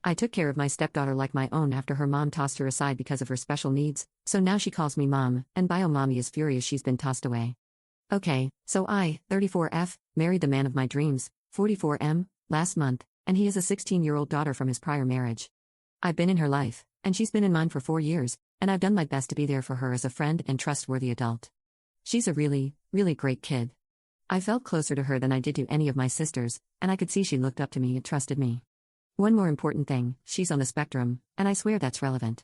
I took care of my stepdaughter like my own after her mom tossed her aside because of her special needs, so now she calls me mom, and bio mommy is furious she's been tossed away. Okay, so I, 34F, married the man of my dreams, 44M, last month, and he has a 16-year-old daughter from his prior marriage. I've been in her life, and she's been in mine for 4 years, and I've done my best to be there for her as a friend and trustworthy adult. She's a really, really great kid. I felt closer to her than I did to any of my sisters, and I could see she looked up to me and trusted me. One more important thing, she's on the spectrum, and I swear that's relevant.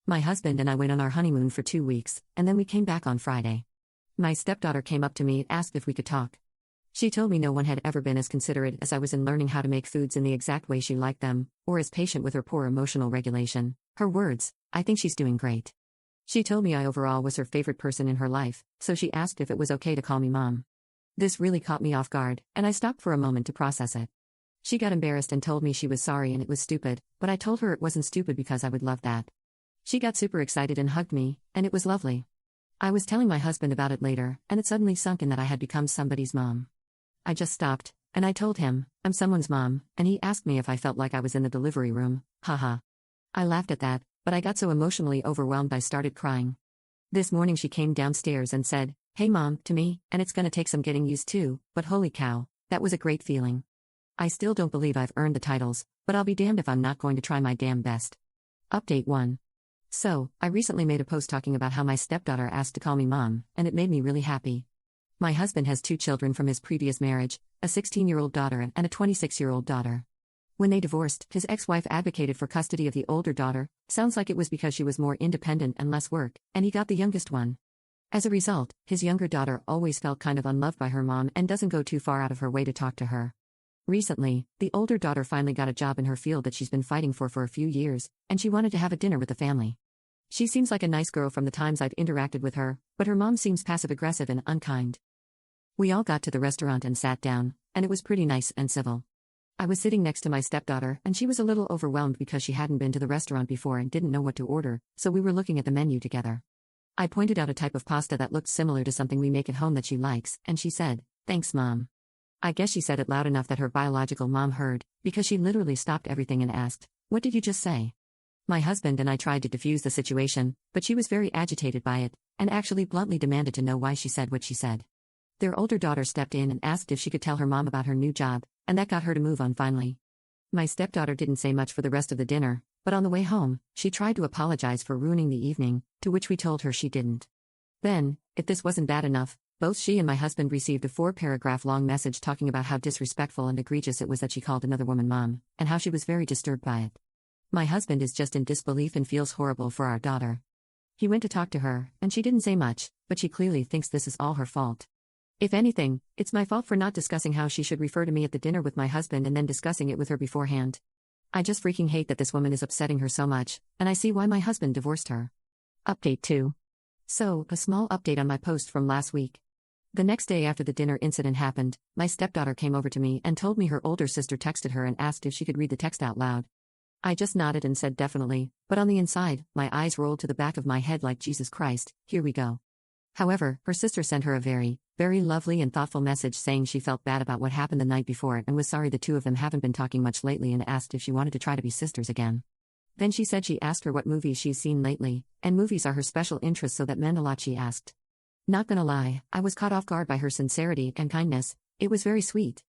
My husband and I went on our honeymoon for 2 weeks, and then we came back on Friday. My stepdaughter came up to me and asked if we could talk. She told me no one had ever been as considerate as I was in learning how to make foods in the exact way she liked them, or as patient with her poor emotional regulation. Her words, I think she's doing great. She told me I overall was her favorite person in her life, so she asked if it was okay to call me mom. This really caught me off guard, and I stopped for a moment to process it. She got embarrassed and told me she was sorry and it was stupid, but I told her it wasn't stupid because I would love that. She got super excited and hugged me, and it was lovely. I was telling my husband about it later, and it suddenly sunk in that I had become somebody's mom. I just stopped, and I told him, I'm someone's mom, and he asked me if I felt like I was in the delivery room, haha. I laughed at that, but I got so emotionally overwhelmed I started crying. This morning she came downstairs and said, hey mom, to me, and it's gonna take some getting used to, but holy cow, that was a great feeling. I still don't believe I've earned the titles, but I'll be damned if I'm not going to try my damn best. Update 1. So, I recently made a post talking about how my stepdaughter asked to call me mom, and it made me really happy. My husband has 2 children from his previous marriage, a 16-year-old daughter and a 26-year-old daughter. When they divorced, his ex-wife advocated for custody of the older daughter, sounds like it was because she was more independent and less work, and he got the youngest one. As a result, his younger daughter always felt kind of unloved by her mom and doesn't go too far out of her way to talk to her. Recently, the older daughter finally got a job in her field that she's been fighting for a few years, and she wanted to have a dinner with the family. She seems like a nice girl from the times I've interacted with her, but her mom seems passive-aggressive and unkind. We all got to the restaurant and sat down, and it was pretty nice and civil. I was sitting next to my stepdaughter, and she was a little overwhelmed because she hadn't been to the restaurant before and didn't know what to order, so we were looking at the menu together. I pointed out a type of pasta that looked similar to something we make at home that she likes, and she said, thanks mom. I guess she said it loud enough that her biological mom heard, because she literally stopped everything and asked, what did you just say? My husband and I tried to defuse the situation, but she was very agitated by it, and actually bluntly demanded to know why she said what she said. Their older daughter stepped in and asked if she could tell her mom about her new job, and that got her to move on finally. My stepdaughter didn't say much for the rest of the dinner, but on the way home, she tried to apologize for ruining the evening, to which we told her she didn't. Then, if this wasn't bad enough, both she and my husband received a 4-paragraph-long message talking about how disrespectful and egregious it was that she called another woman mom, and how she was very disturbed by it. My husband is just in disbelief and feels horrible for our daughter. He went to talk to her, and she didn't say much, but she clearly thinks this is all her fault. If anything, it's my fault for not discussing how she should refer to me at the dinner with my husband and then discussing it with her beforehand. I just freaking hate that this woman is upsetting her so much, and I see why my husband divorced her. Update 2. So, a small update on my post from last week. The next day after the dinner incident happened, my stepdaughter came over to me and told me her older sister texted her and asked if she could read the text out loud. I just nodded and said definitely, but on the inside, my eyes rolled to the back of my head like Jesus Christ, here we go. However, her sister sent her a very, very lovely and thoughtful message saying she felt bad about what happened the night before and was sorry the two of them haven't been talking much lately and asked if she wanted to try to be sisters again. Then she said she asked her what movies she's seen lately, and movies are her special interest, so that meant a lot, she asked. Not gonna lie, I was caught off guard by her sincerity and kindness. It was very sweet.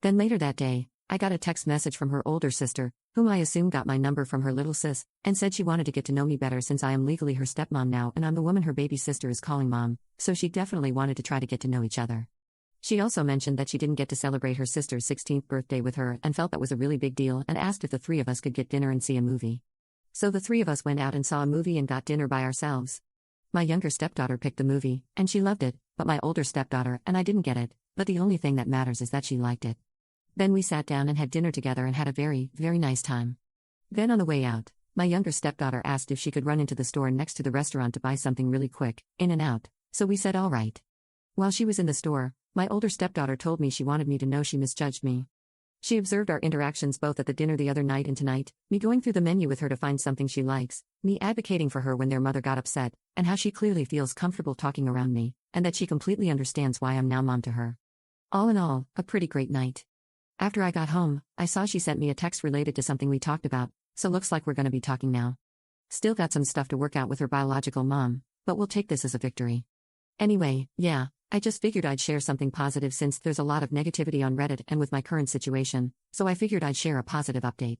Then later that day, I got a text message from her older sister, whom I assume got my number from her little sis, and said she wanted to get to know me better since I am legally her stepmom now and I'm the woman her baby sister is calling mom, so she definitely wanted to try to get to know each other. She also mentioned that she didn't get to celebrate her sister's 16th birthday with her and felt that was a really big deal and asked if the 3 of us could get dinner and see a movie. So the 3 of us went out and saw a movie and got dinner by ourselves. My younger stepdaughter picked the movie, and she loved it, but my older stepdaughter and I didn't get it, but the only thing that matters is that she liked it. Then we sat down and had dinner together and had a very, very nice time. Then on the way out, my younger stepdaughter asked if she could run into the store next to the restaurant to buy something really quick, in and out, so we said all right. While she was in the store, my older stepdaughter told me she wanted me to know she misjudged me. She observed our interactions both at the dinner the other night and tonight, me going through the menu with her to find something she likes, me advocating for her when their mother got upset, and how she clearly feels comfortable talking around me, and that she completely understands why I'm now mom to her. All in all, a pretty great night. After I got home, I saw she sent me a text related to something we talked about, So looks like we're gonna be talking now. Still got some stuff to work out with her biological mom, but we'll take this as a victory. Anyway, yeah, I just figured I'd share something positive since there's a lot of negativity on Reddit and with my current situation, so I figured I'd share a positive update.